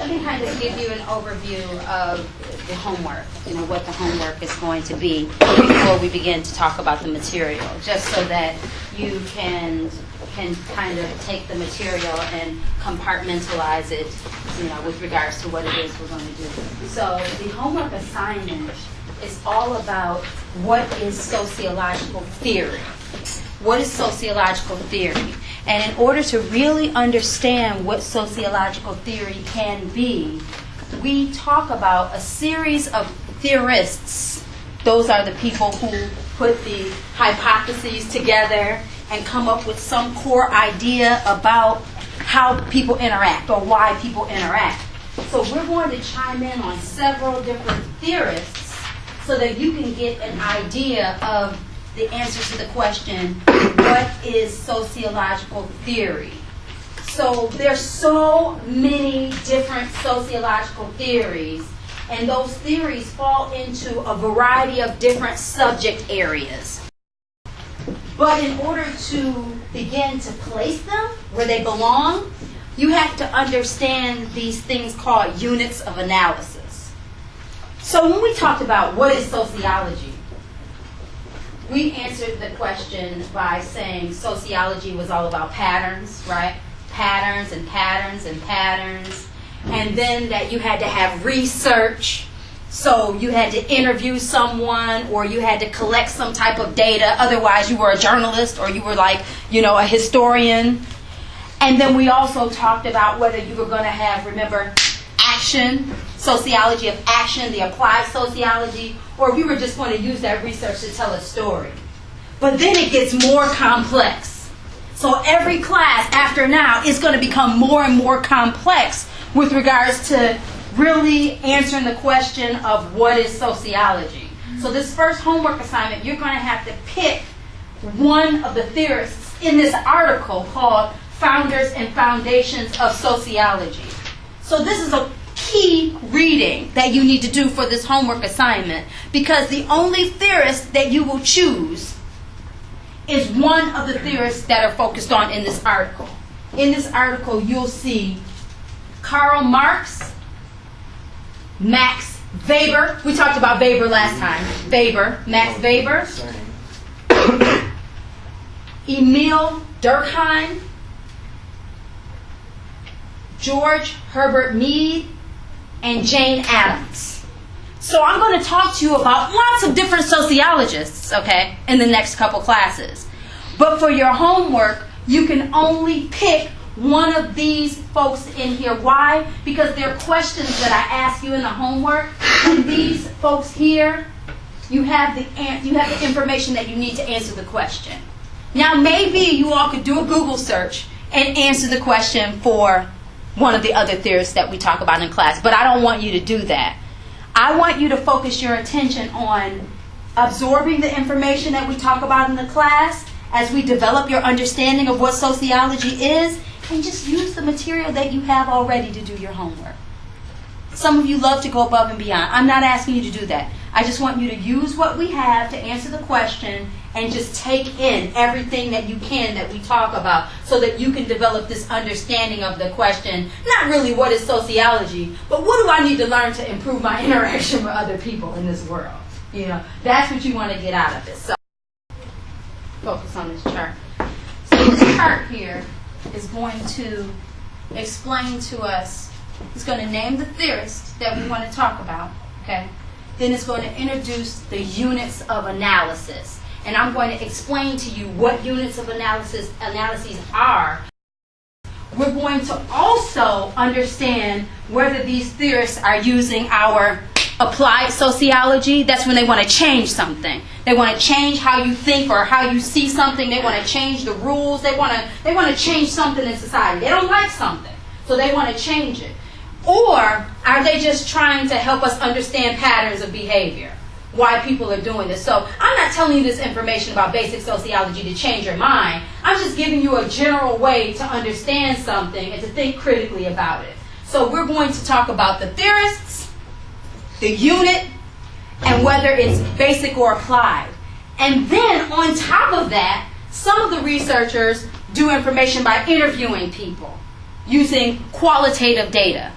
let me kind of give you an overview of the homework, what the homework is going to be before we begin to talk about the material, just so that you can kind of take the material and compartmentalize it, with regards to what it is we're going to do. So the homework assignment is all about what is sociological theory. What is sociological theory? And in order to really understand what sociological theory can be, we talk about a series of theorists. Those are the people who put the hypotheses together and come up with some core idea about how people interact or why people interact. So we're going to chime in on several different theorists so that you can get an idea of the answer to the question, what is sociological theory? So there's so many different sociological theories, and those theories fall into a variety of different subject areas. But in order to begin to place them where they belong, you have to understand these things called units of analysis. So when we talked about what is sociology, we answered the question by saying sociology was all about patterns, right? Patterns and patterns and patterns. And then that you had to have research. So you had to interview someone or you had to collect some type of data. Otherwise you were a journalist or you were like, a historian. And then we also talked about whether you were going to have, remember, action, sociology of action, the applied sociology, or if you were just going to use that research to tell a story. But then it gets more complex. So every class after now is going to become more and more complex with regards to really answering the question of what is sociology. So this first homework assignment, you're going to have to pick one of the theorists in this article called Founders and Foundations of Sociology. So this is a key reading that you need to do for this homework assignment, because the only theorist that you will choose is one of the theorists that are focused on in this article. In this article, you'll see Karl Marx, Max Weber. We talked about Weber last time. Max Weber, Emil Durkheim, George Herbert Mead, and Jane Addams. So I'm going to talk to you about lots of different sociologists, okay, in the next couple classes. But for your homework, you can only pick one of these folks in here. Why? Because there are questions that I ask you in the homework, and these folks here, you have the information that you need to answer the question. Now maybe you all could do a Google search and answer the question for one of the other theorists that we talk about in class, but I don't want you to do that. I want you to focus your attention on absorbing the information that we talk about in the class as we develop your understanding of what sociology is, and just use the material that you have already to do your homework. Some of you love to go above and beyond. I'm not asking you to do that. I just want you to use what we have to answer the question and just take in everything that you can that we talk about so that you can develop this understanding of the question, not really what is sociology, but what do I need to learn to improve my interaction with other people in this world? That's what you want to get out of it. So focus on this chart. So this chart here is going to explain to us, it's going to name the theorist that we want to talk about, okay? Then it's going to introduce the units of analysis. And I'm going to explain to you what units of analyses are. We're going to also understand whether these theorists are using our applied sociology. That's when they want to change something. They want to change how you think or how you see something. They want to change the rules. They want to change something in society. They don't like something, so they want to change it. Or are they just trying to help us understand patterns of behavior? Why people are doing this. So I'm not telling you this information about basic sociology to change your mind. I'm just giving you a general way to understand something and to think critically about it. So we're going to talk about the theorists, the unit, and whether it's basic or applied. And then on top of that, some of the researchers do information by interviewing people using qualitative data.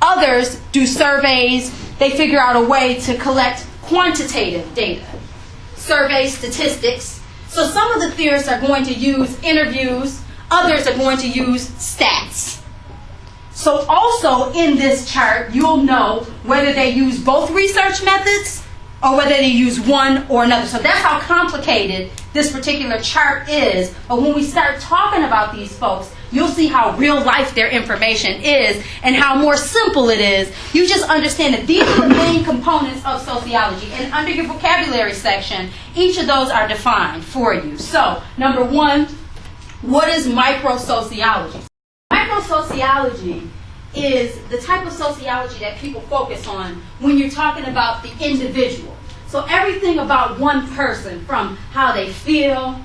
Others do surveys. They figure out a way to collect quantitative data, survey statistics. So some of the theorists are going to use interviews. Others are going to use stats. So also in this chart, you'll know whether they use both research methods or whether they use one or another. So that's how complicated this particular chart is. But when we start talking about these folks, you'll see how real life their information is and how more simple it is. You just understand that these are the main components of sociology. And under your vocabulary section, each of those are defined for you. So, number one, what is microsociology? Microsociology is the type of sociology that people focus on when you're talking about the individual. So everything about one person, from how they feel,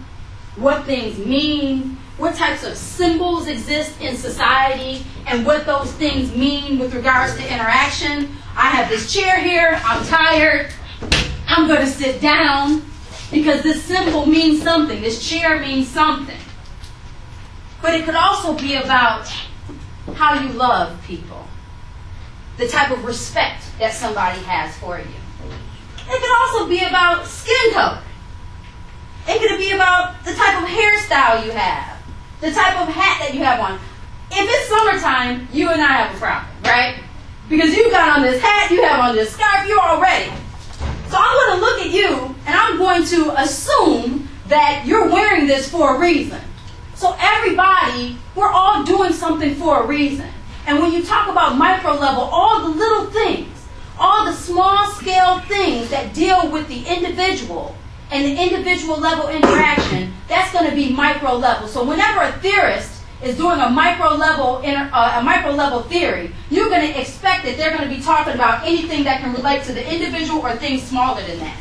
what things mean, what types of symbols exist in society, and what those things mean with regards to interaction. I have this chair here, I'm tired, I'm going to sit down because this symbol means something, this chair means something. But it could also be about how you love people, the type of respect that somebody has for you. It could also be about skin color. It could be about the type of hairstyle you have, the type of hat that you have on. If it's summertime, you and I have a problem, right? Because you got on this hat, you have on this scarf, you're all ready. So I'm going to look at you, and I'm going to assume that you're wearing this for a reason. So everybody, we're all doing something for a reason. And when you talk about micro level, all the little things, all the small scale things that deal with the individual and the individual level interaction, that's going to be micro level. So whenever a theorist is doing a micro level theory, you're going to expect that they're going to be talking about anything that can relate to the individual or things smaller than that.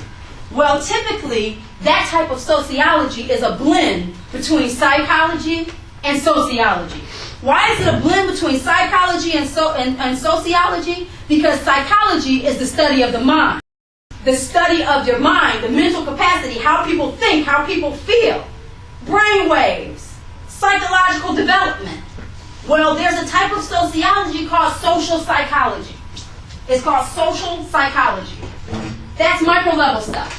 Well, typically, that type of sociology is a blend between psychology and sociology. Why is it a blend between psychology and sociology? Because psychology is the study of the mind. The study of your mind, the mental capacity, how people think, how people feel, brain waves, psychological development. Well, there's a type of sociology called social psychology. It's called social psychology. That's micro level stuff.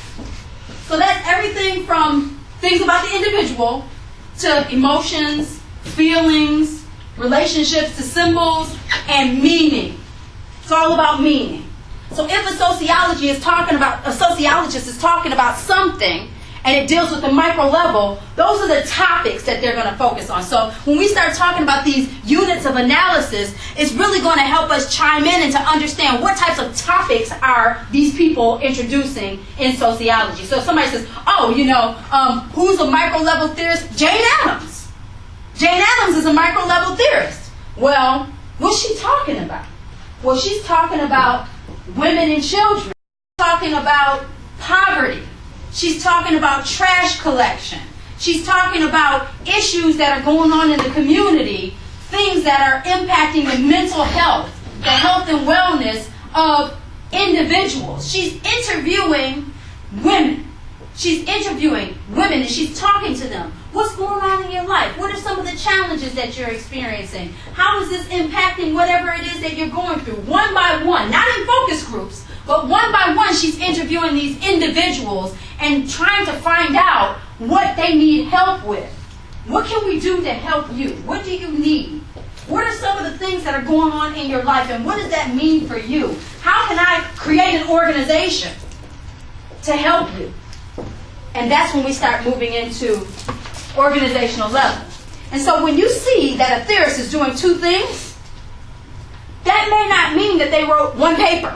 So that's everything from things about the individual to emotions, feelings, relationships to symbols, and meaning. It's all about meaning. So if a sociologist is talking about something and it deals with the micro level, those are the topics that they're going to focus on. So when we start talking about these units of analysis, it's really going to help us chime in and to understand what types of topics are these people introducing in sociology. So if somebody says, who's a micro level theorist? Jane Addams. Jane Addams is a micro level theorist. Well, what's she talking about? Well, she's talking about women and children. She's talking about poverty. She's talking about trash collection. She's talking about issues that are going on in the community, things that are impacting the mental health, the health and wellness of individuals. She's interviewing women. She's interviewing women and she's talking to them. What's going on in your life? What are some of the challenges that you're experiencing? How is this impacting whatever it is that you're going through? One by one, not in focus groups, but one by one she's interviewing these individuals and trying to find out what they need help with. What can we do to help you? What do you need? What are some of the things that are going on in your life and what does that mean for you? How can I create an organization to help you? And that's when we start moving into organizational level. And so when you see that a theorist is doing two things, that may not mean that they wrote one paper.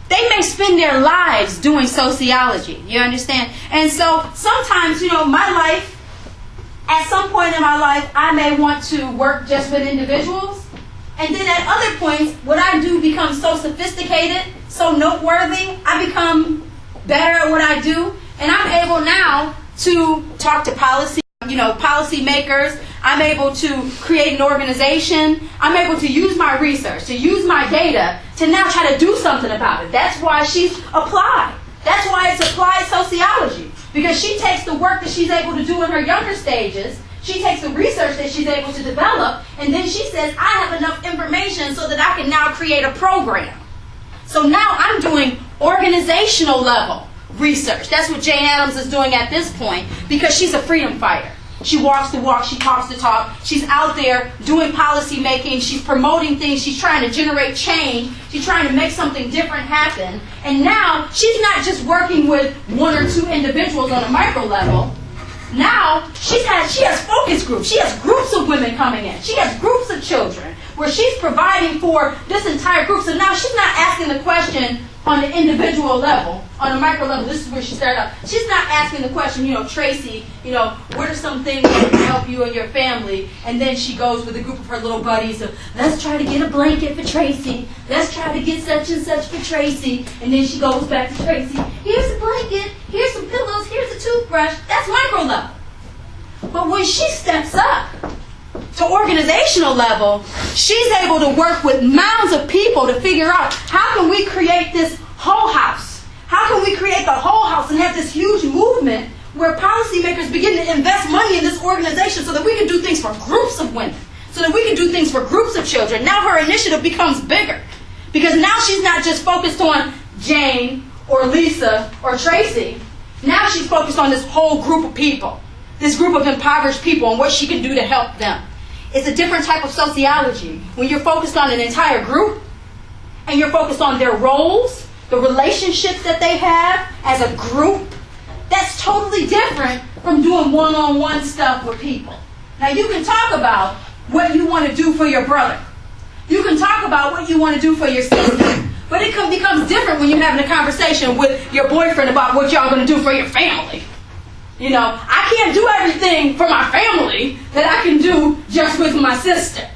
They may spend their lives doing sociology. You understand? And so sometimes, my life, at some point in my life, I may want to work just with individuals. And then at other points, what I do becomes so sophisticated, so noteworthy, I become better at what I do. And I'm able now to talk to policy makers. I'm able to create an organization. I'm able to use my research, to use my data, to now try to do something about it. That's why she's applied. That's why it's applied sociology. Because she takes the work that she's able to do in her younger stages, she takes the research that she's able to develop, And then she says, I have enough information so that I can now create a program. So now I'm doing organizational level research. That's what Jane Addams is doing at this point, because she's a freedom fighter. She walks the walk, she talks the talk. She's out there doing policy making, she's promoting things, she's trying to generate change, she's trying to make something different happen. And now she's not just working with one or two individuals on a micro level. Now she has focus groups. She has groups of women coming in. She has groups of children where she's providing for this entire group. So now she's not asking the question on the individual level, on a micro level. This is where she started out. She's not asking the question, Tracy, what are some things that can help you and your family? And then she goes with a group of her little buddies of, let's try to get a blanket for Tracy. Let's try to get such and such for Tracy. And then she goes back to Tracy. Here's a blanket. Here's some pillows. Here's a toothbrush. That's micro level. But when she steps up to organizational level, she's able to work with mounds of people to figure out, how can we create this whole house? How can we create the whole house and have this huge movement where policymakers begin to invest money in this organization so that we can do things for groups of women, so that we can do things for groups of children? Now her initiative becomes bigger, because now she's not just focused on Jane or Lisa or Tracy. Now she's focused on this whole group of people, this group of impoverished people, and what she can do to help them. It's a different type of sociology. When you're focused on an entire group, and you're focused on their roles, the relationships that they have as a group, that's totally different from doing one-on-one stuff with people. Now you can talk about what you want to do for your brother. You can talk about what you want to do for your sister. But it becomes different when you're having a conversation with your boyfriend about what y'all going to do for your family. I can't do everything for my family that I can do just with my sister.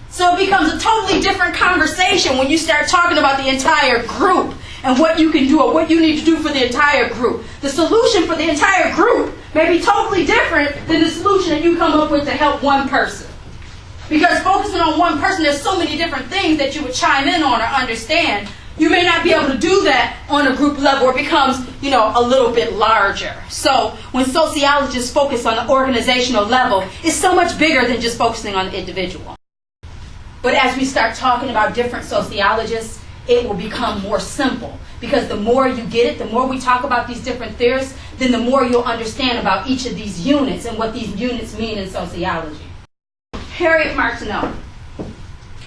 So it becomes a totally different conversation when you start talking about the entire group and what you can do or what you need to do for the entire group. The solution for the entire group may be totally different than the solution that you come up with to help one person. Because focusing on one person, there's so many different things that you would chime in on or understand. You may not be able to do that on a group level, or it becomes, a little bit larger. So when sociologists focus on the organizational level, it's so much bigger than just focusing on the individual. But as we start talking about different sociologists, it will become more simple. Because the more you get it, the more we talk about these different theorists, then the more you'll understand about each of these units and what these units mean in sociology. Harriet Martineau.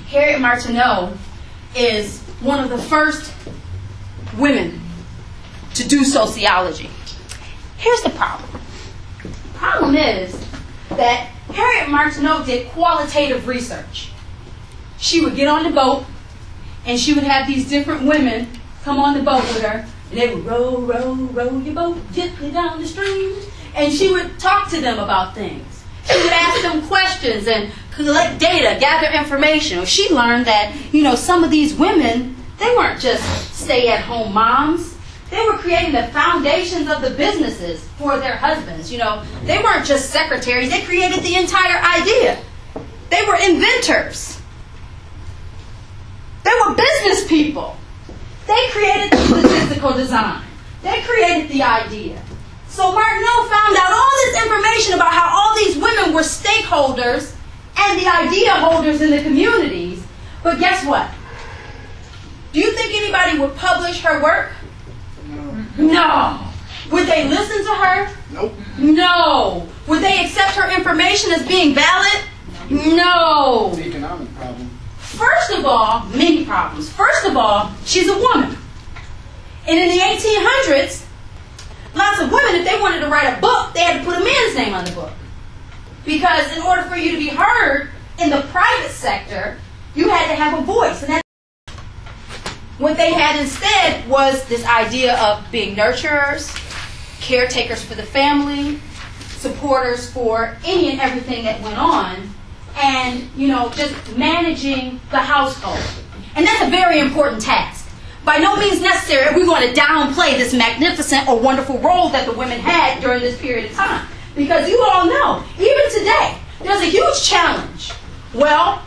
Harriet Martineau is one of the first women to do sociology. Here's the problem. The problem is that Harriet Martineau did qualitative research. She would get on the boat, and she would have these different women come on the boat with her, and they would row, row, row your boat gently down the stream, and she would talk to them about things. She would ask them questions and collect data, gather information. She learned that, some of these women, they weren't just stay-at-home moms. They were creating the foundations of the businesses for their husbands. They weren't just secretaries. They created the entire idea. They were inventors. They were business people. They created the statistical design. They created the idea. So Martineau found out all this information about how all these women were stakeholders and the idea holders in the communities. But guess what? Do you think anybody would publish her work? No. Would they listen to her? Nope. No. Would they accept her information as being valid? No. It's an economic problem. First of all, many problems. First of all, she's a woman. And in the 1800s, lots of women, if they wanted to write a book, they had to put a man's name on the book. Because in order for you to be heard in the private sector, you had to have a voice. And what they had instead was this idea of being nurturers, caretakers for the family, supporters for any and everything that went on, and, just managing the household. And that's a very important task. By no means necessary are we going to downplay this magnificent or wonderful role that the women had during this period of time. Because you all know, even today, there's a huge challenge. Well,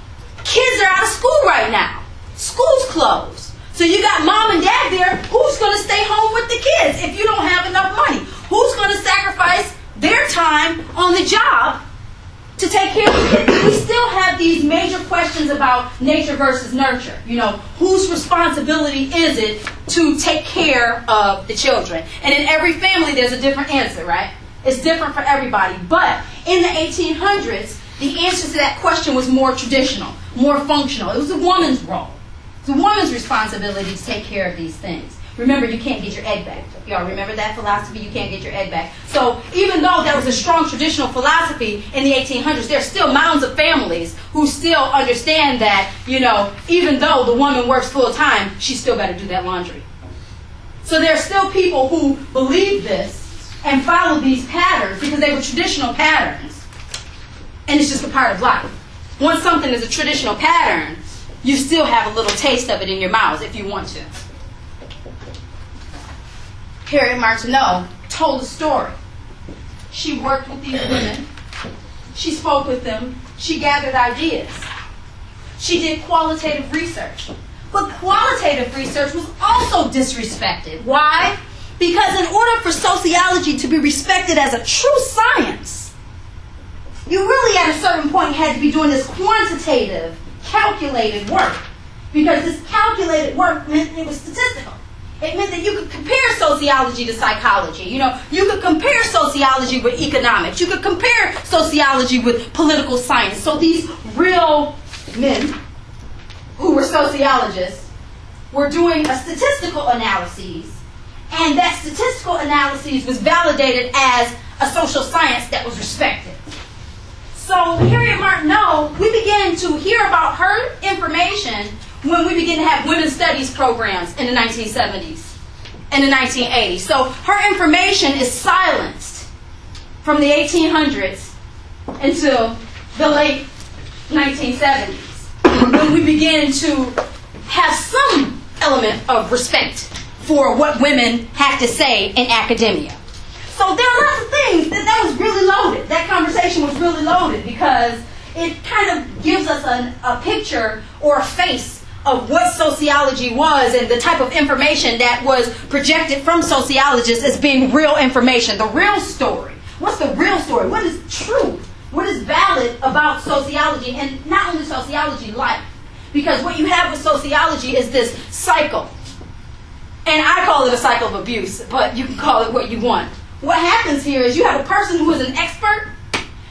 kids are out of school right now. School's closed. So you got mom and dad there. Who's going to stay home with the kids if you don't have enough money? Who's going to sacrifice their time on the job to take care of the kids? We still have these major questions about nature versus nurture. You know, whose responsibility is it to take care of the children? And in every family, there's a different answer, right? It's different for everybody. But in the 1800s, the answer to that question was more traditional, more functional. It was a woman's role. It's a woman's responsibility to take care of these things. Remember, you can't get your egg back. Y'all remember that philosophy? You can't get your egg back. So even though that was a strong traditional philosophy in the 1800s, there's still mounds of families who still understand that, you know, even though the woman works full time, she still got to do that laundry. So there are still people who believe this and follow these patterns because they were traditional patterns. And it's just a part of life. Once something is a traditional pattern, you still have a little taste of it in your mouths if you want to. Harriet Martineau told a story. She worked with these women. She spoke with them. She gathered ideas. She did qualitative research. But qualitative research was also disrespected. Why? Because in order for sociology to be respected as a true science, you really at a certain point had to be doing this quantitative, calculated work. Because this calculated work meant it was statistical. It meant that you could compare sociology to psychology. You know, you could compare sociology with economics. You could compare sociology with political science. So these real men who were sociologists were doing a statistical analysis, and that statistical analysis was validated as a social science that was respected. So Harriet Martineau, we began to hear about her information when we began to have women's studies programs in the 1970s and the 1980s. So her information is silenced from the 1800s until the late 1970s, when we began to have some element of respect for what women have to say in academia. So there are lots of things that was really loaded. That conversation was really loaded because it kind of gives us a picture or a face of what sociology was and the type of information that was projected from sociologists as being real information, the real story. What's the real story? What is true? What is valid about sociology, and not only sociology, life? Because what you have with sociology is this cycle. And I call it a cycle of abuse, but you can call it what you want. What happens here is you have a person who is an expert,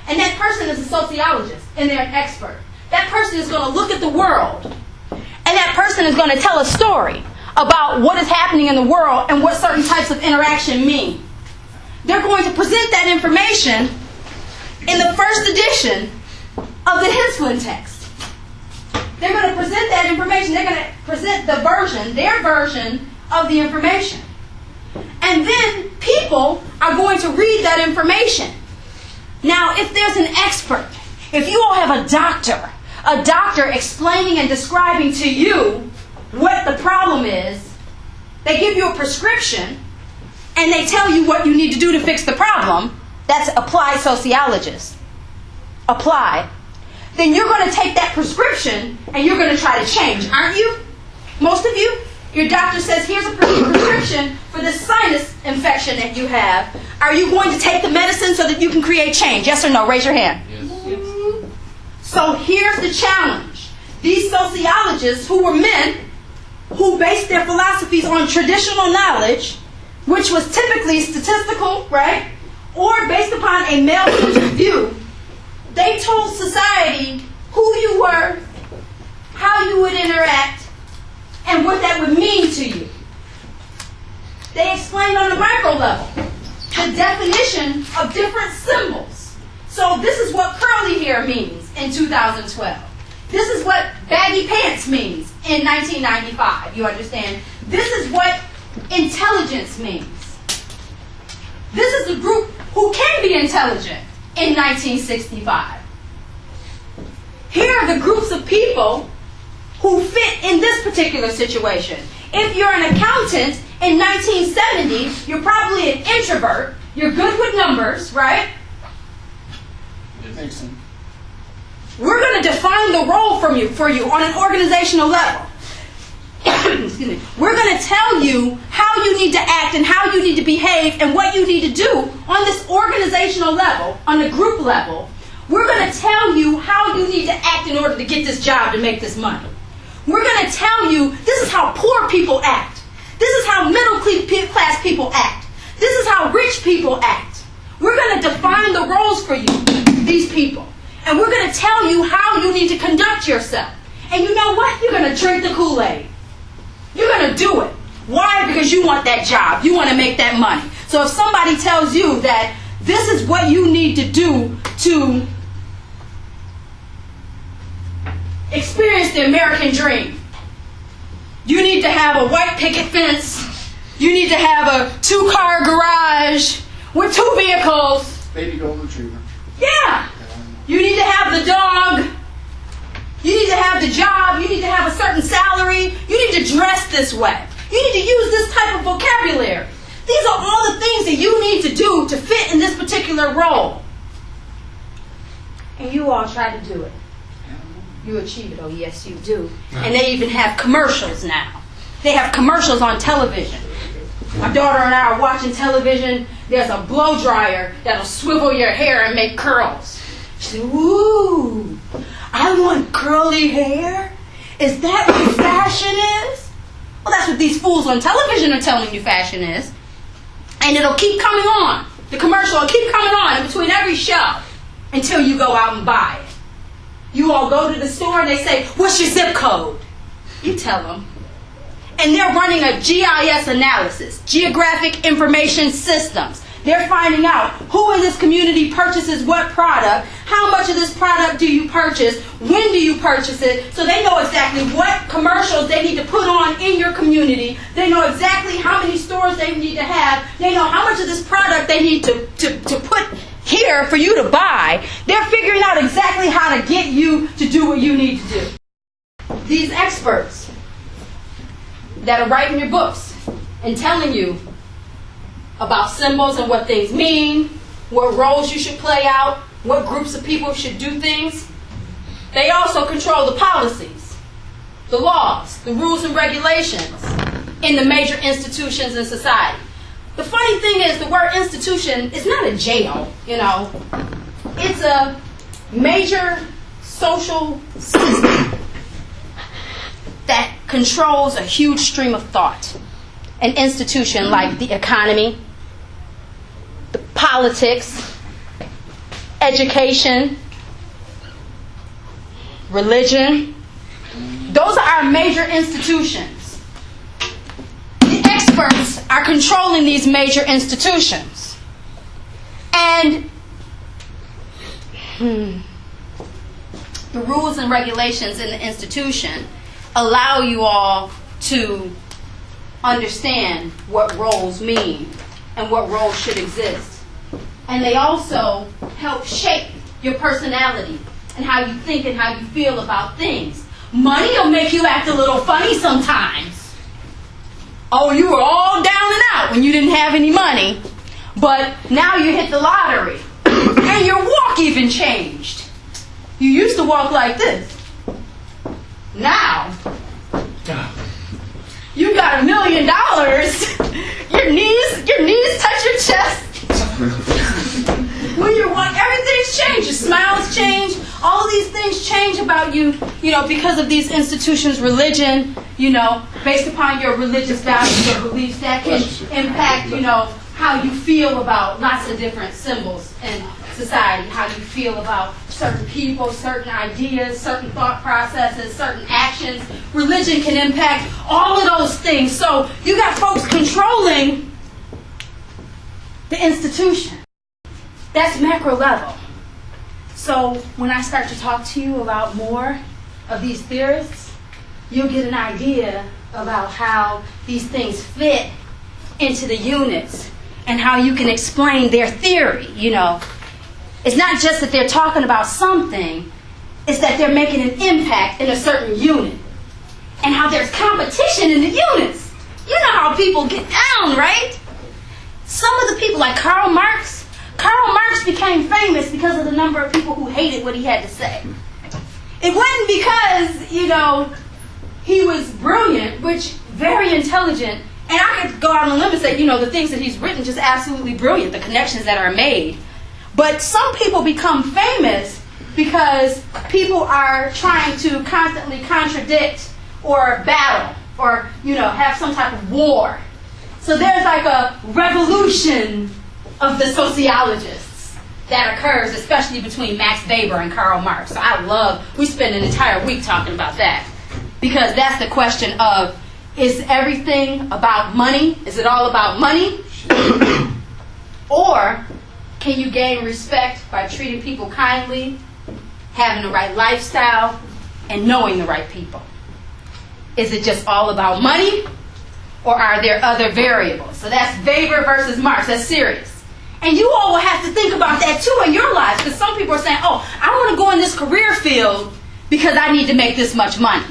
and that person is a sociologist, and they're an expert. That person is going to look at the world, and that person is going to tell a story about what is happening in the world and what certain types of interaction mean. They're going to present that information in the first edition of the Henslin text. They're going to present that information. They're going to present the version, their version of the information. And then people are going to read that information. Now, if there's an expert, if you all have a doctor explaining and describing to you what the problem is, they give you a prescription, and they tell you what you need to do to fix the problem. That's applied sociologist. Applied. Then you're going to take that prescription and you're going to try to change, aren't you? Most of you? Your doctor says, here's a prescription for this sinus infection that you have. Are you going to take the medicine so that you can create change? Yes or no? Raise your hand. Yes. So here's the challenge. These sociologists who were men who based their philosophies on traditional knowledge, which was typically statistical, right? Or based upon a male-centered view, they told society who you were, how you would interact, and what that would mean to you. They explained on a micro level the definition of different symbols. So this is what curly hair means in 2012. This is what baggy pants means in 1995. You understand? This is what intelligence means. This is the group who can be intelligent in 1965. Here are the groups of people who fit in this particular situation. If you're an accountant in 1970, you're probably an introvert. You're good with numbers, right? I think so. We're going to define the role for you on an organizational level. Excuse me. We're going to tell you how you need to act and how you need to behave and what you need to do on this organizational level, on the group level. We're going to tell you how you need to act in order to get this job to make this money. We're going to tell you this is how poor people act. This is how middle class people act. This is how rich people act. We're going to define the roles for you, these people. And we're going to tell you how you need to conduct yourself. And you know what? You're going to drink the Kool-Aid. You're going to do it. Why? Because you want that job. You want to make that money. So if somebody tells you that this is what you need to do to experience the American dream, you need to have a white picket fence. You need to have a 2-car garage with 2 vehicles. Baby golden retriever. Yeah. You need to have the dog. You need to have the job. You need to have a certain salary. You need to dress this way. You need to use this type of vocabulary. These are all the things that you need to do to fit in this particular role. And you all try to do it. You achieve it. Oh, yes, you do. And they even have commercials now. They have commercials on television. My daughter and I are watching television. There's a blow dryer that'll swivel your hair and make curls. She said, ooh, I want curly hair? Is that what fashion is? Well, that's what these fools on television are telling you fashion is. And it'll keep coming on. The commercial will keep coming on in between every show until you go out and buy it. You all go to the store and they say, what's your zip code? You tell them. And they're running a GIS analysis, Geographic Information Systems. They're finding out who in this community purchases what product, how much of this product do you purchase, when do you purchase it, so they know exactly what commercials they need to put on in your community. They know exactly how many stores they need to have. They know how much of this product they need to put here for you to buy. They're figuring out exactly how to get you to do what you need to do. These experts that are writing your books and telling you about symbols and what things mean, what roles you should play out, what groups of people should do things. They also control the policies, the laws, the rules and regulations in the major institutions in society. The funny thing is, the word institution is not a jail, you know. It's a major social system that controls a huge stream of thought. An institution like the economy, the politics, education, religion. Those are our major institutions. The experts are controlling these major institutions. And the rules and regulations in the institution allow you all to understand what roles mean and what roles should exist. And they also help shape your personality and how you think and how you feel about things. Money will make you act a little funny sometimes. Oh, you were all down and out when you didn't have any money, but now you hit the lottery and your walk even changed. You used to walk like this. Now you got $1 million. Your knees touch your chest. When you're walking, everything's changed. Your smiles change. All of these things change about you, because of these institutions, religion, based upon your religious values or beliefs that can impact, how you feel about lots of different symbols in society, how you feel about certain people, certain ideas, certain thought processes, certain actions. Religion can impact all of those things. So you got folks controlling the institution. That's macro level. So when I start to talk to you about more of these theorists, you'll get an idea about how these things fit into the units and how you can explain their theory, It's not just that they're talking about something, it's that they're making an impact in a certain unit. And how there's competition in the units. You know how people get down, right? Some of the people, like Karl Marx became famous because of the number of people who hated what he had to say. It wasn't because, he was brilliant, which very intelligent. And I could go out on a limb and say, the things that he's written, just absolutely brilliant, the connections that are made. But some people become famous because people are trying to constantly contradict or battle or, have some type of war. So there's like a revolution of the sociologists that occurs, especially between Max Weber and Karl Marx. So we spend an entire week talking about that, because that's the question of, is everything about money? Is it all about money? Or can you gain respect by treating people kindly, having the right lifestyle, and knowing the right people? Is it just all about money? Or are there other variables? So that's Weber versus Marx. That's serious. And you all will have to think about that too in your lives, because some people are saying, oh, I want to go in this career field because I need to make this much money.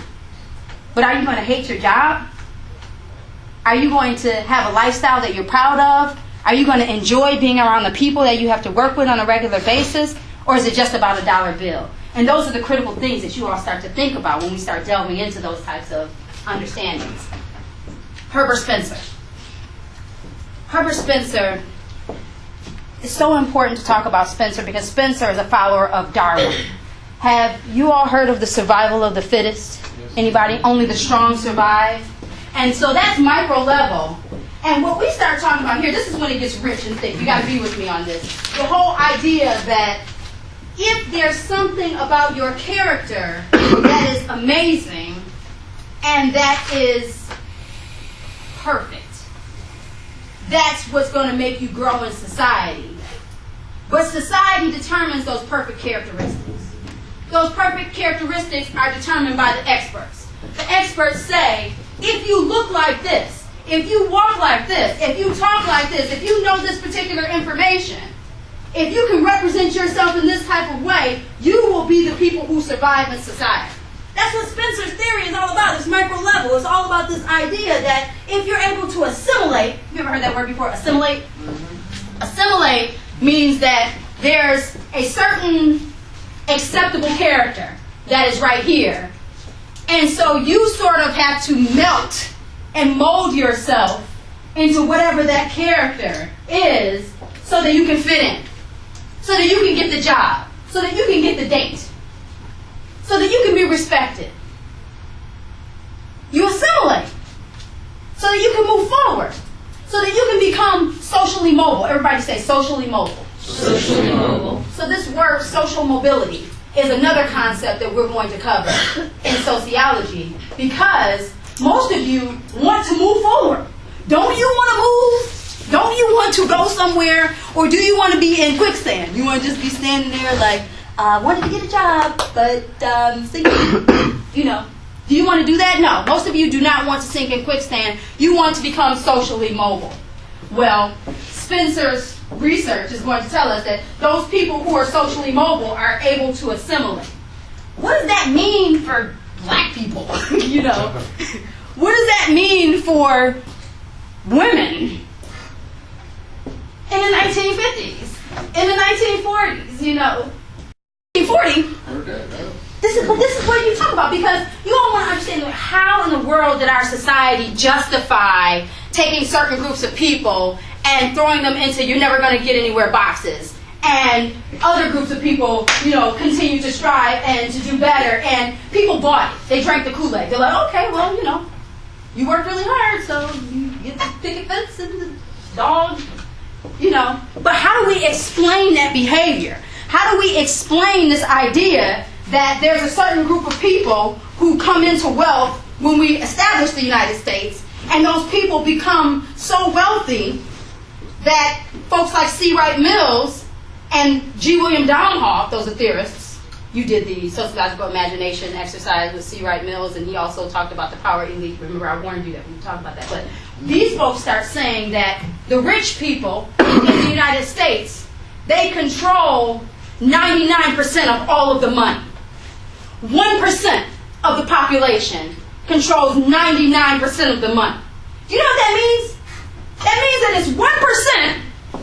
But are you going to hate your job? Are you going to have a lifestyle that you're proud of? Are you going to enjoy being around the people that you have to work with on a regular basis? Or is it just about a dollar bill? And those are the critical things that you all start to think about when we start delving into those types of understandings. Herbert Spencer. Herbert Spencer, it's so important to talk about Spencer because Spencer is a follower of Darwin. Have you all heard of the survival of the fittest? Anybody? Only the strong survive? And so that's micro level. And what we start talking about here, this is when it gets rich and thick. You got to be with me on this. The whole idea that if there's something about your character that is amazing and that is perfect, that's what's going to make you grow in society. But society determines those perfect characteristics. Those perfect characteristics are determined by the experts. The experts say, if you look like this, if you walk like this, if you talk like this, if you know this particular information, if you can represent yourself in this type of way, you will be the people who survive in society. That's what Spencer's theory is all about. It's micro level. It's all about this idea that if you're able to assimilate, you ever heard that word before, assimilate? Mm-hmm. Assimilate means that there's a certain acceptable character that is right here. And so you sort of have to melt and mold yourself into whatever that character is so that you can fit in, so that you can get the job, so that you can get the date, so that you can be respected. You assimilate so that you can move forward, so that you can become socially mobile. Everybody say socially mobile. Socially mobile. So this word social mobility is another concept that we're going to cover in sociology, because most of you want to move forward. Don't you want to move? Don't you want to go somewhere? Or do you want to be in quicksand? You want to just be standing there like, I wanted to get a job, but do you want to do that? No. Most of you do not want to sink in quicksand. You want to become socially mobile. Well, Spencer's research is going to tell us that those people who are socially mobile are able to assimilate. What does that mean for black people? What does that mean for women in the 1950s, in the 1940s, 1940, this is what you talk about, because you all want to understand how in the world did our society justify taking certain groups of people and throwing them into you're never going to get anywhere boxes, and other groups of people, continue to strive and to do better, and people bought it. They drank the Kool-Aid. They're like, okay, well, you worked really hard, so you get the picket fence and the dog, But how do we explain that behavior? How do we explain this idea that there's a certain group of people who come into wealth when we establish the United States, and those people become so wealthy that folks like C. Wright Mills and G. William Downhoff, those are theorists. You did the sociological imagination exercise with C. Wright Mills, and he also talked about the power elite. Remember, I warned you that we talked about that. But these folks start saying that the rich people in the United States, they control 99% of all of the money. 1% of the population controls 99% of the money. Do you know what that means? That means that it's 1%,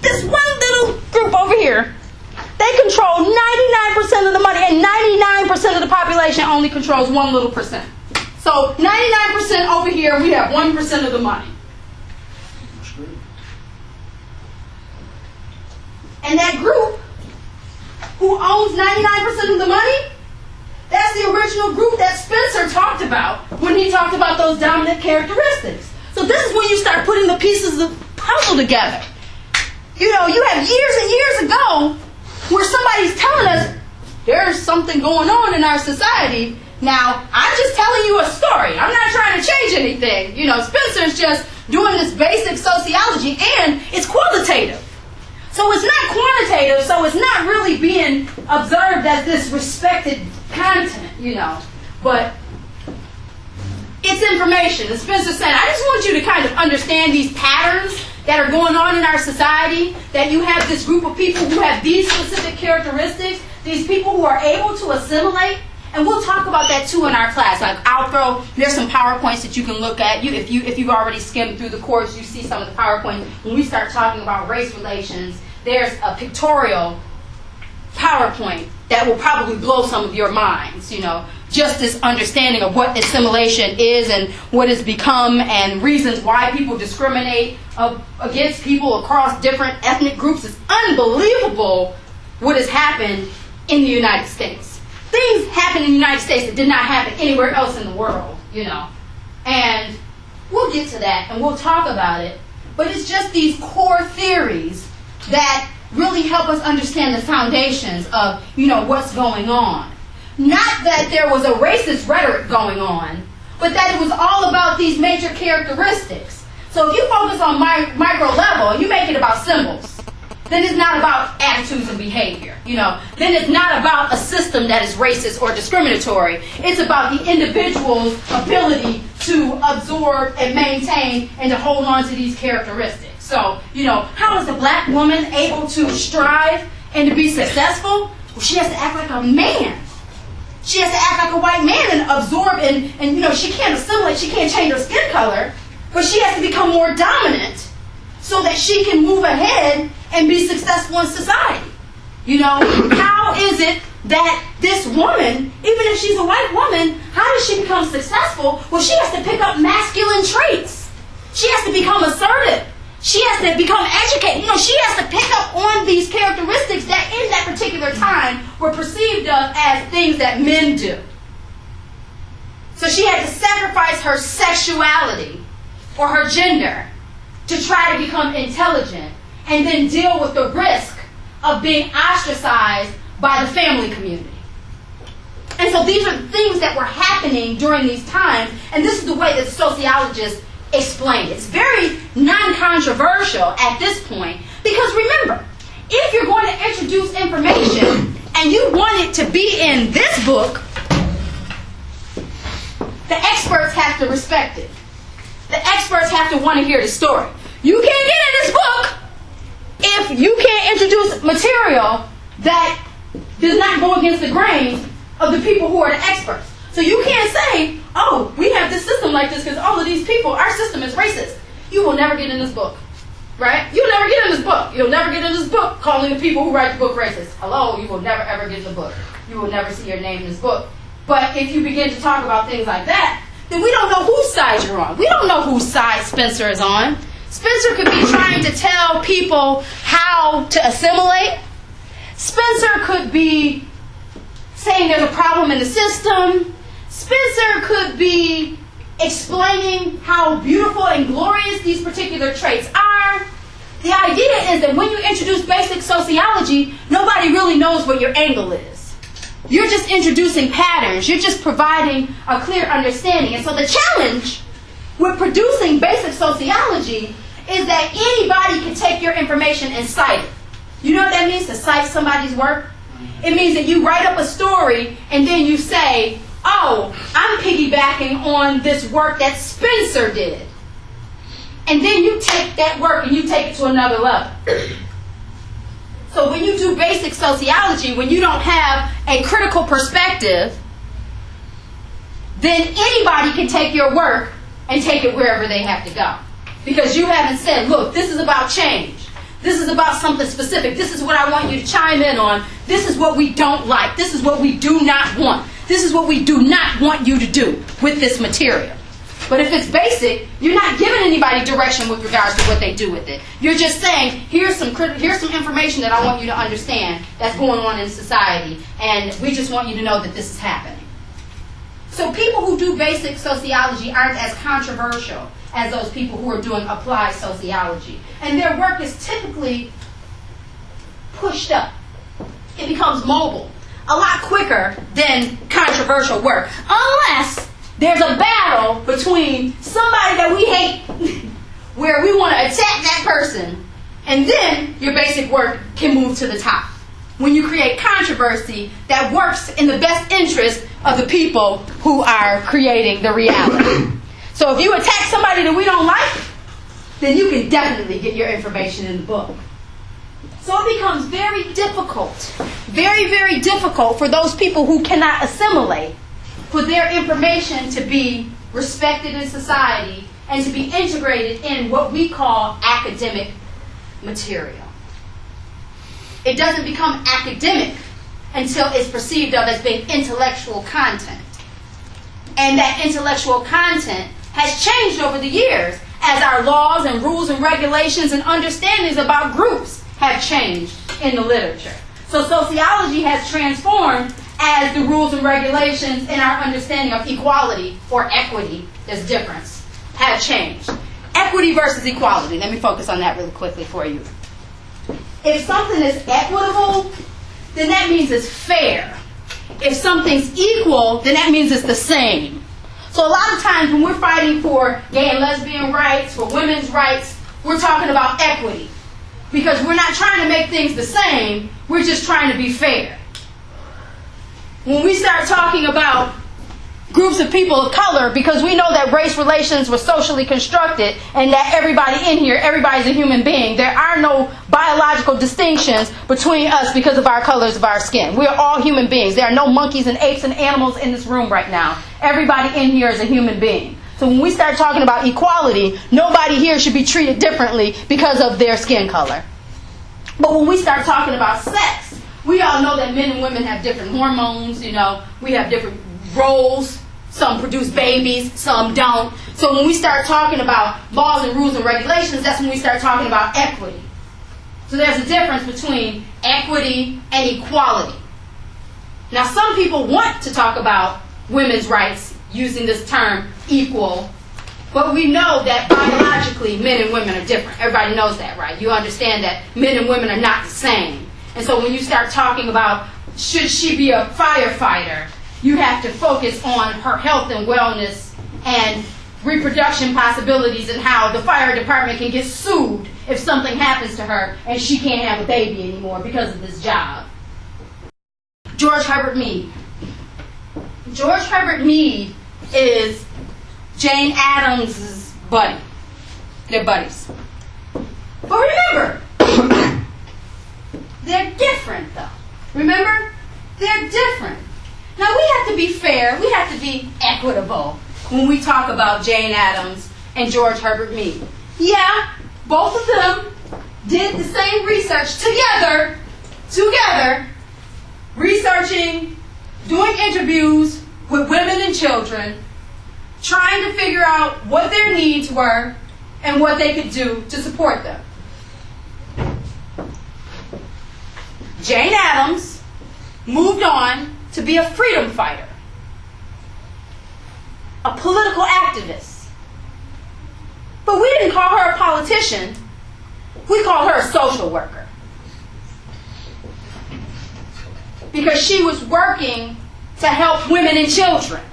this one little group over here, they control 99% of the money, and 99% of the population only controls one little percent. So 99% over here, we have 1% of the money. And that group who owns 99% of the money? That's the original group that Spencer talked about when he talked about those dominant characteristics. So this is when you start putting the pieces of the puzzle together. You know, you have years and years ago where somebody's telling us there's something going on in our society. Now, I'm just telling you a story. I'm not trying to change anything. You know, Spencer's just doing this basic sociology, and it's qualitative. So it's not quantitative, so it's not really being observed as this respected content, you know. But it's information. As Spencer said, I just want you to kind of understand these patterns that are going on in our society, that you have this group of people who have these specific characteristics, these people who are able to assimilate. And we'll talk about that too in our class. Like there's some PowerPoints that you can look at. If you've already skimmed through the course, you see some of the PowerPoints. When we start talking about race relations, there's a pictorial PowerPoint that will probably blow some of your minds, you know. Just this understanding of what assimilation is and what it's become and reasons why people discriminate against people across different ethnic groups. It's unbelievable what has happened in the United States. Things happen in the United States that did not happen anywhere else in the world, you know. And we'll get to that and we'll talk about it. But it's just these core theories that really help us understand the foundations of, you know, what's going on. Not that there was a racist rhetoric going on, but that it was all about these major characteristics. So if you focus on micro level, you make it about symbols. Then it's not about attitudes and behavior, you know. Then it's not about a system that is racist or discriminatory. It's about the individual's ability to absorb and maintain and to hold on to these characteristics. So, you know, how is the black woman able to strive and to be successful? Well, she has to act like a man. She has to act like a white man and absorb and you know, she can't assimilate, she can't change her skin color, but she has to become more dominant so that she can move ahead and be successful in society. You know, how is it that this woman, even if she's a white woman, how does she become successful? Well, she has to pick up masculine traits. She has to become assertive. She has to become educated. You know, she has to pick up on these characteristics that in that particular time were perceived of as things that men do. So she had to sacrifice her sexuality or her gender to try to become intelligent and then deal with the risk of being ostracized by the family community. And so these are the things that were happening during these times, and this is the way that sociologists explain it. It's very non-controversial at this point, because remember, if you're going to introduce information and you want it to be in this book, the experts have to respect it. The experts have to want to hear the story. You can't get in this book if you can't introduce material that does not go against the grain of the people who are the experts. So you can't say, oh, we have this system like this because all of these people, our system is racist. You will never get in this book, right? You'll never get in this book. You'll never get in this book calling the people who write the book racist. Hello, you will never ever get in the book. You will never see your name in this book. But if you begin to talk about things like that, then we don't know whose side you're on. We don't know whose side Spencer is on. Spencer could be trying to tell people how to assimilate. Spencer could be saying there's a problem in the system. Spencer could be explaining how beautiful and glorious these particular traits are. The idea is that when you introduce basic sociology, nobody really knows what your angle is. You're just introducing patterns. You're just providing a clear understanding. And so the challenge with producing basic sociology is that anybody can take your information and cite it. You know what that means, to cite somebody's work? It means that you write up a story and then you say, oh, I'm piggybacking on this work that Spencer did. And then you take that work and you take it to another level. So when you do basic sociology, when you don't have a critical perspective, then anybody can take your work and take it wherever they have to go. Because you haven't said, look, this is about change. This is about something specific. This is what I want you to chime in on. This is what we don't like. This is what we do not want. This is what we do not want you to do with this material. But if it's basic, you're not giving anybody direction with regards to what they do with it. You're just saying, here's some information that I want you to understand that's going on in society, and we just want you to know that this is happening. So people who do basic sociology aren't as controversial as those people who are doing applied sociology. And their work is typically pushed up. It becomes mobile a lot quicker than controversial work. Unless there's a battle between somebody that we hate where we want to attack that person, and then your basic work can move to the top. When you create controversy that works in the best interest of the people who are creating the reality. So if you attack somebody that we don't like, then you can definitely get your information in the book. So it becomes very difficult, very, very difficult for those people who cannot assimilate, for their information to be respected in society and to be integrated in what we call academic material. It doesn't become academic until it's perceived of as being intellectual content. And that intellectual content has changed over the years as our laws and rules and regulations and understandings about groups have changed in the literature. So sociology has transformed as the rules and regulations in our understanding of equality or equity, there's difference, have changed. Equity versus equality. Let me focus on that really quickly for you. If something is equitable, then that means it's fair. If something's equal, then that means it's the same. So a lot of times when we're fighting for gay and lesbian rights, for women's rights, we're talking about equity. Because we're not trying to make things the same, we're just trying to be fair. When we start talking about groups of people of color, because we know that race relations were socially constructed and that everybody in here, everybody's a human being. There are no biological distinctions between us because of our colors of our skin. We are all human beings. There are no monkeys and apes and animals in this room right now. Everybody in here is a human being. So when we start talking about equality, nobody here should be treated differently because of their skin color. But when we start talking about sex, we all know that men and women have different hormones, you know, we have different roles. Some produce babies, some don't. So when we start talking about laws and rules and regulations, that's when we start talking about equity. So there's a difference between equity and equality. Now some people want to talk about women's rights using this term equal, but we know that biologically men and women are different. Everybody knows that, right? You understand that men and women are not the same. And so when you start talking about should she be a firefighter, you have to focus on her health and wellness and reproduction possibilities and how the fire department can get sued if something happens to her and she can't have a baby anymore because of this job. George Herbert Mead. George Herbert Mead is Jane Addams' buddy. They're buddies. But remember, they're different though. Remember? They're different. Now we have to be fair, we have to be equitable when we talk about Jane Addams and George Herbert Mead. Yeah, both of them did the same research together, researching, doing interviews with women and children, trying to figure out what their needs were and what they could do to support them. Jane Addams moved on to be a freedom fighter, a political activist. But we didn't call her a politician, we called her a social worker. Because she was working to help women and children.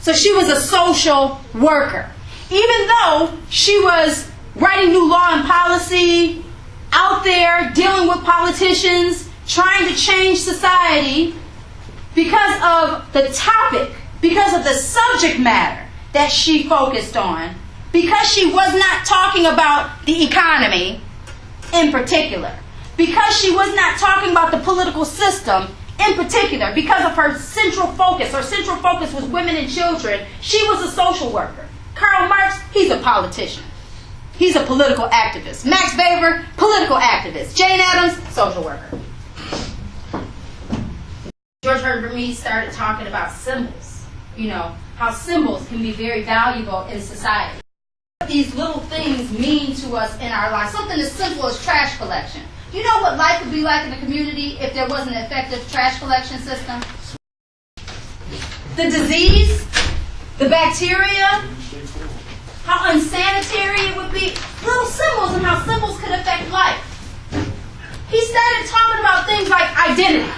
So she was a social worker. Even though she was writing new law and policy, out there dealing with politicians, trying to change society, because of the topic, because of the subject matter that she focused on, because she was not talking about the economy in particular, because she was not talking about the political system in particular, because of her central focus was women and children, she was a social worker. Karl Marx, he's a politician. He's a political activist. Max Weber, political activist. Jane Addams, social worker. George Herbert Mead started talking about symbols. how symbols can be very valuable in society. What these little things mean to us in our lives. Something as simple as trash collection. Do you know what life would be like in a community if there wasn't an effective trash collection system? The disease, the bacteria, how unsanitary it would be. Little symbols and how symbols could affect life. He started talking about things like identity.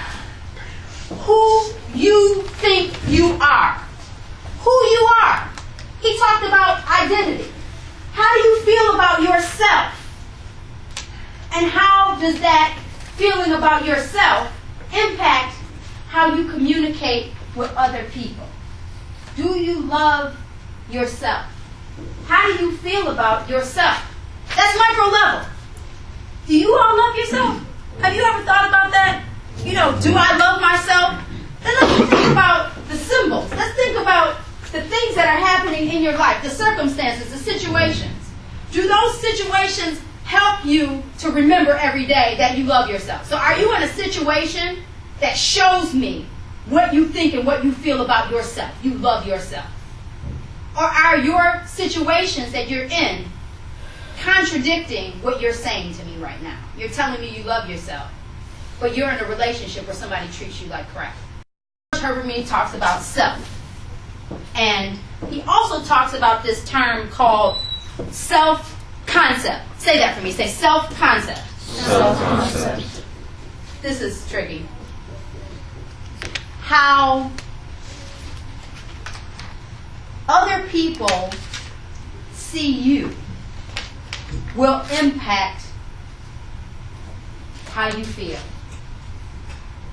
Who you think you are. Who you are. He talked about identity. How do you feel about yourself? And how does that feeling about yourself impact how you communicate with other people? Do you love yourself? How do you feel about yourself? That's micro level. Do you all love yourself? Have you ever thought about that? Do I love myself? Then let's think about the symbols. Let's think about the things that are happening in your life, the circumstances, the situations. Do those situations help you to remember every day that you love yourself? So are you in a situation that shows me what you think and what you feel about yourself? You love yourself. Or are your situations that you're in contradicting what you're saying to me right now? You're telling me you love yourself, but you're in a relationship where somebody treats you like crap. Howard-Bostic talks about self. And he also talks about this term called self-concept. Say that for me. Say self-concept. Self-concept. This is tricky. How other people see you will impact how you feel.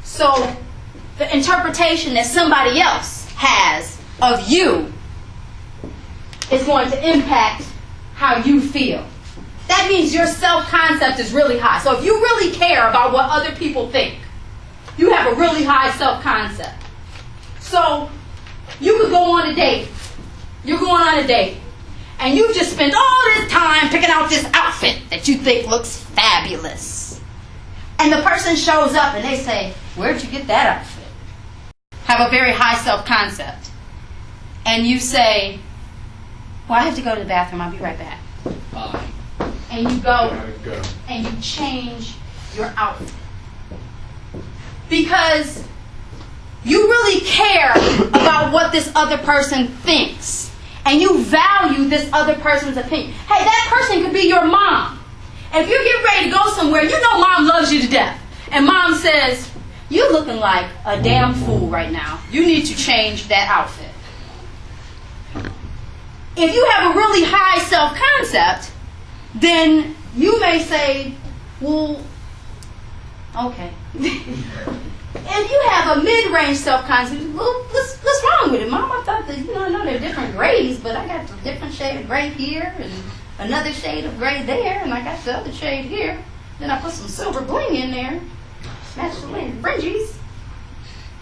So the interpretation that somebody else has of you is going to impact how you feel. That means your self-concept is really high. So if you really care about what other people think, you have a really high self-concept. So you could go on a date. You're going on a date. And you just spent all this time picking out this outfit that you think looks fabulous. And the person shows up and they say, "Where'd you get that outfit?" Have a very high self-concept. And you say, "Well, I have to go to the bathroom. I'll be right back." And you go and you change your outfit. Because you really care about what this other person thinks. And you value this other person's opinion. Hey, that person could be your mom. If you get ready to go somewhere, you know mom loves you to death. And mom says, "You're looking like a damn fool right now. You need to change that outfit." If you have a really high self-concept, then you may say, "Well, okay." If you have a mid-range self-concept, "Well, what's wrong with it, Mom? I thought that, I know there are different grays, but I got a different shade of gray here and another shade of gray there, and I got the other shade here. Then I put some silver bling in there, match the fringes.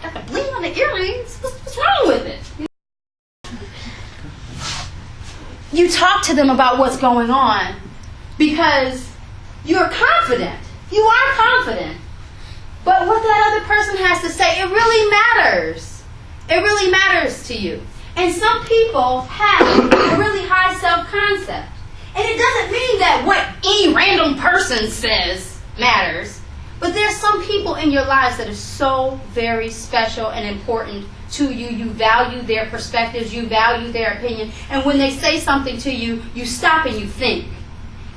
Got the bling on the earrings. What's wrong with it?" You talk to them about what's going on because you're confident. You are confident. But what that other person has to say, it really matters. It really matters to you. And some people have a really high self-concept. And it doesn't mean that what any random person says matters. But there's some people in your lives that are so very special and important to you. You value their perspectives. You value their opinion. And when they say something to you, you stop and you think.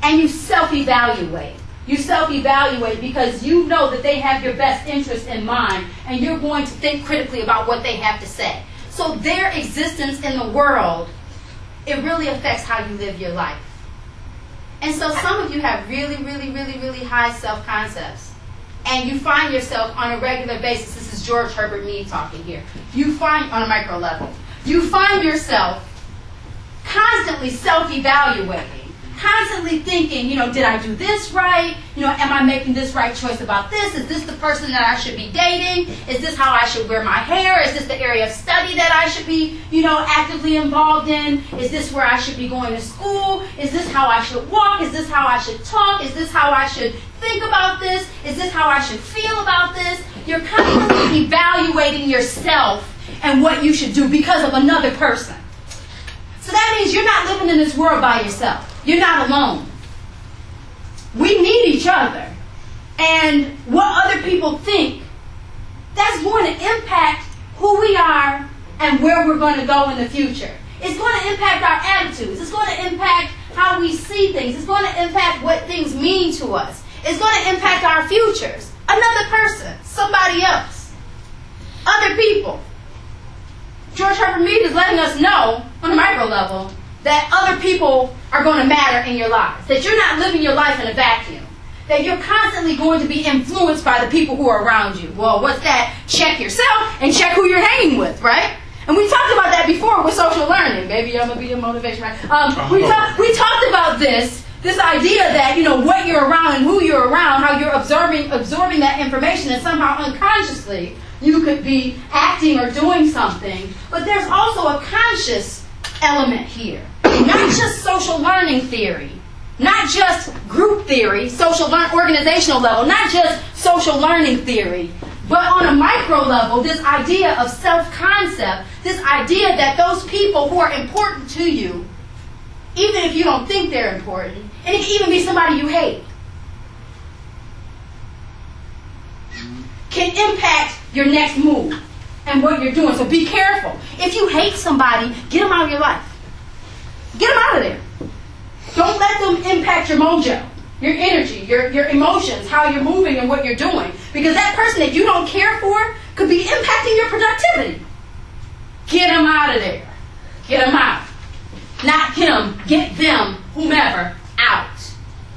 And you self-evaluate. You self-evaluate because you know that they have your best interest in mind. And you're going to think critically about what they have to say. So their existence in the world, it really affects how you live your life. And so some of you have really, really, really, really high self-concepts. And you find yourself on a regular basis, this is George Herbert Mead talking here, you find, on a micro level, you find yourself constantly self-evaluating, constantly thinking, did I do this right? Am I making this right choice about this? Is this the person that I should be dating? Is this how I should wear my hair? Is this the area of study that I should be, actively involved in? Is this where I should be going to school? Is this how I should walk? Is this how I should talk? Is this how I should think about this? Is this how I should feel about this? You're constantly evaluating yourself and what you should do because of another person. So that means you're not living in this world by yourself. You're not alone. We need each other. And what other people think, that's going to impact who we are and where we're going to go in the future. It's going to impact our attitudes. It's going to impact how we see things. It's going to impact what things mean to us. It's going to impact our futures. Another person, somebody else, other people. George Herbert Mead is letting us know on a micro level that other people are going to matter in your lives. That you're not living your life in a vacuum. That you're constantly going to be influenced by the people who are around you. Well, what's that? Check yourself and check who you're hanging with, right? And we talked about that before with social learning. Baby, I'm going to be your motivation, right? We talked about this idea that, what you're around and who you're around, how you're absorbing that information, and somehow unconsciously you could be acting or doing something. But there's also a conscious element here. Not just social learning theory, not just group theory, organizational level, not just social learning theory, but on a micro level, this idea of self-concept, this idea that those people who are important to you, even if you don't think they're important, and it can even be somebody you hate, can impact your next move and what you're doing. So be careful. If you hate somebody, get them out of your life. Get them out of there. Don't let them impact your mojo, your energy, your emotions, how you're moving and what you're doing. Because that person that you don't care for could be impacting your productivity. Get them out of there. Get them out. Not him, get them, whomever, out.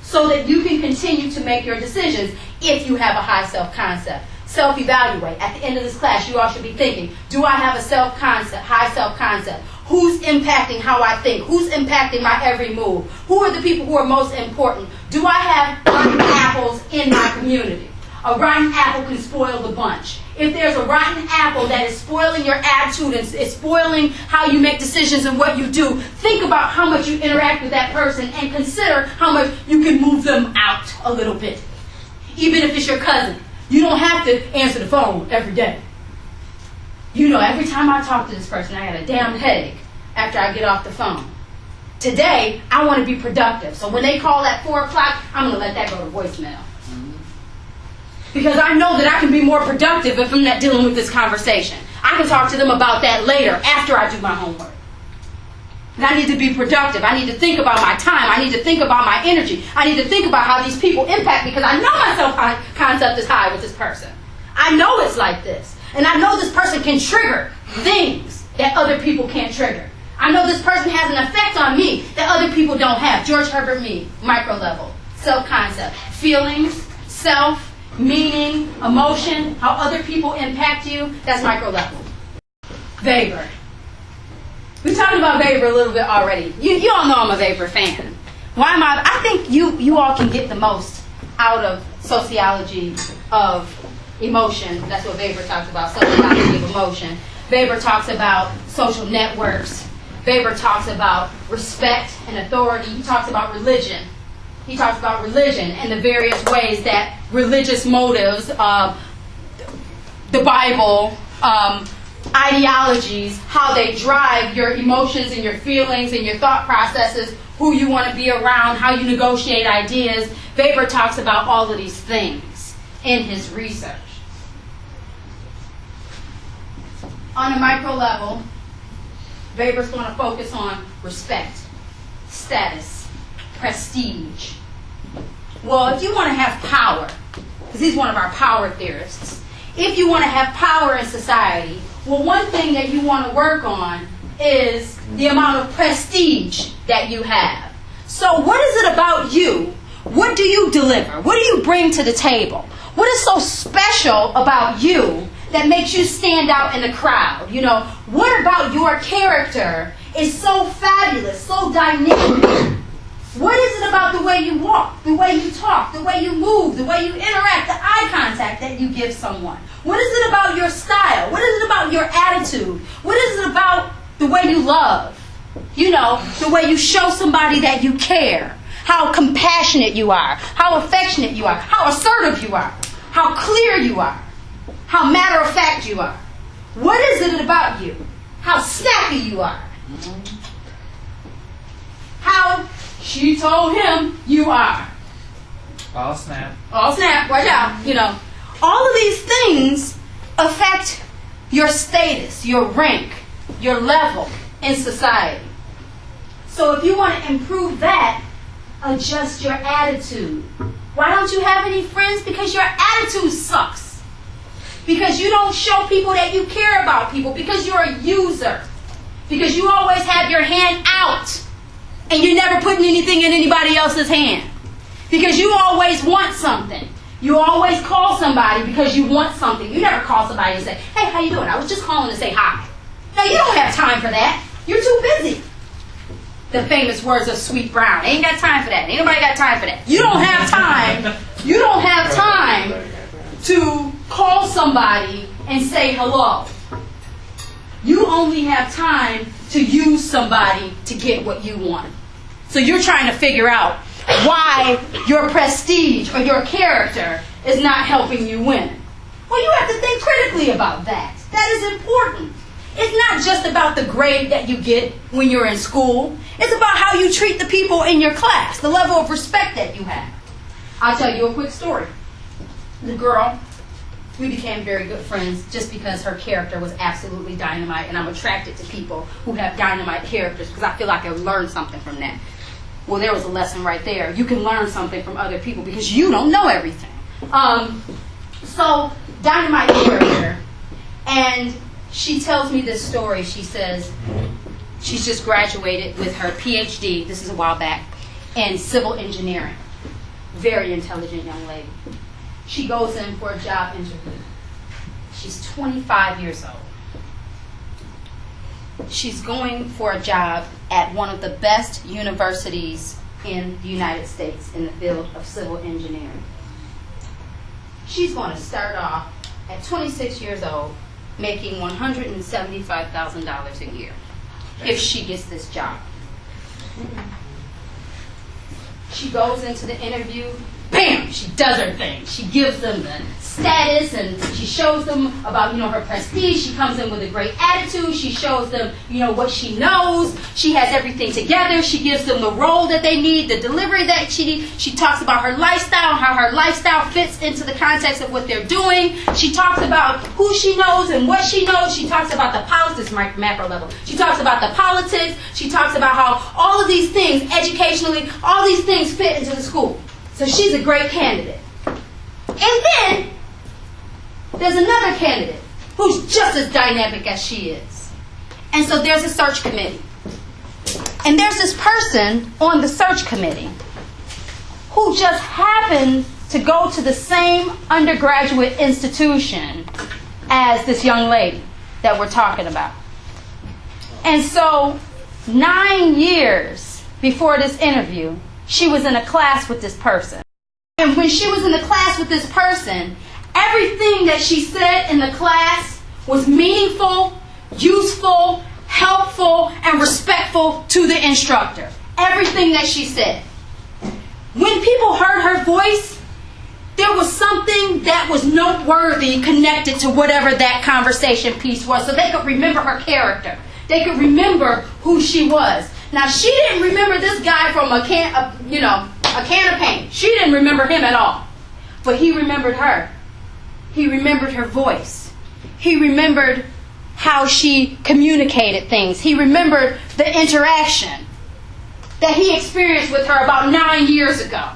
So that you can continue to make your decisions if you have a high self-concept. Self-evaluate. At the end of this class, you all should be thinking, do I have a self-concept, high self-concept? Who's impacting how I think? Who's impacting my every move? Who are the people who are most important? Do I have rotten apples in my community? A rotten apple can spoil the bunch. If there's a rotten apple that is spoiling your attitude and is spoiling how you make decisions and what you do, think about how much you interact with that person and consider how much you can move them out a little bit. Even if it's your cousin. You don't have to answer the phone every day. Every time I talk to this person, I got a damn headache after I get off the phone. Today, I want to be productive. So when they call at 4 o'clock, I'm going to let that go to voicemail. Because I know that I can be more productive if I'm not dealing with this conversation. I can talk to them about that later, after I do my homework. And I need to be productive. I need to think about my time. I need to think about my energy. I need to think about how these people impact me, because I know my self-concept is high with this person. I know it's like this. And I know this person can trigger things that other people can't trigger. I know this person has an effect on me that other people don't have. George Herbert Mead, micro level, self-concept, feelings, self, meaning, emotion, how other people impact you, that's micro level. Weber. We talked about Weber a little bit already. You all know I'm a Weber fan. Why am I? I think you all can get the most out of sociology of emotion. That's what Weber talks about, sociology of emotion. Weber talks about social networks. Weber talks about respect and authority. He talks about religion. He talks about religion and the various ways that religious motives, the Bible, ideologies, how they drive your emotions and your feelings and your thought processes, who you want to be around, how you negotiate ideas. Weber talks about all of these things in his research. On a micro level, Weber's going to focus on respect, status, prestige. Well, if you want to have power, because he's one of our power theorists, if you want to have power in society, well, one thing that you want to work on is the amount of prestige that you have. So what is it about you? What do you deliver? What do you bring to the table? What is so special about you that makes you stand out in the crowd? What about your character is so fabulous, so dynamic? What is it about the way you walk, the way you talk, the way you move, the way you interact, the eye contact that you give someone? What is it about your style? What is it about your attitude? What is it about the way you love? The way you show somebody that you care. How compassionate you are. How affectionate you are. How assertive you are. How clear you are. How matter-of-fact you are. What is it about you? How snappy you are. How she told him you are. All snap. All snap, watch out, you know. All of these things affect your status, your rank, your level in society. So if you want to improve that, adjust your attitude. Why don't you have any friends? Because your attitude sucks. Because you don't show people that you care about people. Because you're a user. Because you always have your hand out. And you're never putting anything in anybody else's hand. Because you always want something. You always call somebody because you want something. You never call somebody and say, hey, how you doing? I was just calling to say hi. No, you don't have time for that. You're too busy. The famous words of Sweet Brown. Ain't got time for that. Ain't nobody got time for that. You don't have time. You don't have time to call somebody and say hello. You only have time to use somebody to get what you want. So you're trying to figure out why your prestige or your character is not helping you win. Well, you have to think critically about that. That is important. It's not just about the grade that you get when you're in school. It's about how you treat the people in your class, the level of respect that you have. I'll tell you a quick story. The girl, we became very good friends just because her character was absolutely dynamite, and I'm attracted to people who have dynamite characters because I feel like I learned something from that. Well, there was a lesson right there. You can learn something from other people because you don't know everything. So, dynamite character. And she tells me this story. She says she's just graduated with her PhD, this is a while back, in civil engineering. Very intelligent young lady. She goes in for a job interview. She's 25 years old. She's going for a job at one of the best universities in the United States in the field of civil engineering. She's going to start off at 26 years old making $175,000 a year if she gets this job. She goes into the interview, bam, she does her thing. She gives them the status and she shows them about, her prestige. She comes in with a great attitude. She shows them, what she knows. She has everything together. She gives them the role that they need, the delivery that she needs. She talks about her lifestyle, how her lifestyle fits into the context of what they're doing. She talks about who she knows and what she knows. She talks about the politics, macro level. She talks about the politics. She talks about how all of these things, educationally, all these things fit into the school. So she's a great candidate. And then there's another candidate who's just as dynamic as she is. And so there's a search committee. And there's this person on the search committee who just happened to go to the same undergraduate institution as this young lady that we're talking about. And so 9 years before this interview, she was in a class with this person. And when she was in the class with this person, everything that she said in the class was meaningful, useful, helpful, and respectful to the instructor. Everything that she said. When people heard her voice, there was something that was noteworthy connected to whatever that conversation piece was, so they could remember her character. They could remember who she was. Now, she didn't remember this guy from a can of paint. She didn't remember him at all. But he remembered her. He remembered her voice. He remembered how she communicated things. He remembered the interaction that he experienced with her about 9 years ago.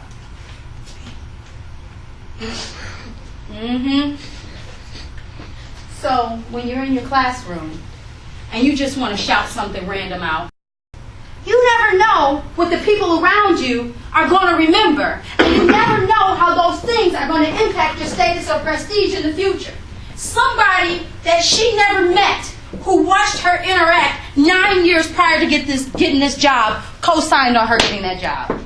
So, when you're in your classroom and you just want to shout something random out, you never know what the people around you are going to remember. And you never know how those things are going to impact your status or prestige in the future. Somebody that she never met, who watched her interact 9 years prior to getting this job, co-signed on her getting that job.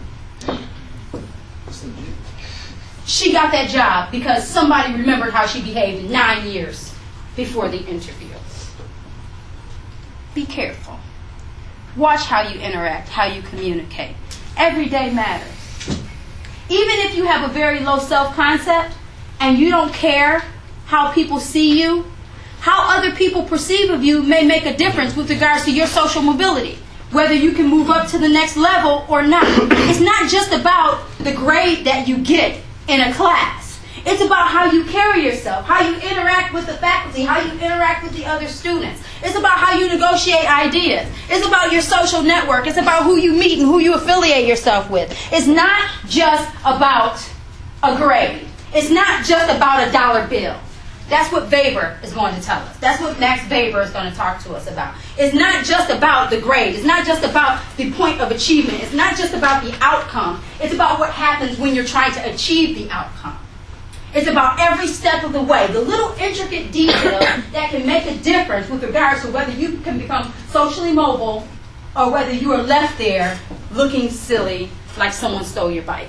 She got that job because somebody remembered how she behaved 9 years before the interview. Be careful. Watch how you interact, how you communicate. Every day matters. Even if you have a very low self-concept and you don't care how people see you, how other people perceive of you may make a difference with regards to your social mobility, whether you can move up to the next level or not. It's not just about the grade that you get in a class. It's about how you carry yourself, how you interact with the faculty, how you interact with the other students. It's about how you negotiate ideas. It's about your social network. It's about who you meet and who you affiliate yourself with. It's not just about a grade. It's not just about a dollar bill. That's what Weber is going to tell us. That's what Max Weber is going to talk to us about. It's not just about the grade. It's not just about the point of achievement. It's not just about the outcome. It's about what happens when you're trying to achieve the outcome. It's about every step of the way, the little intricate details that can make a difference with regards to whether you can become socially mobile or whether you are left there looking silly like someone stole your bike.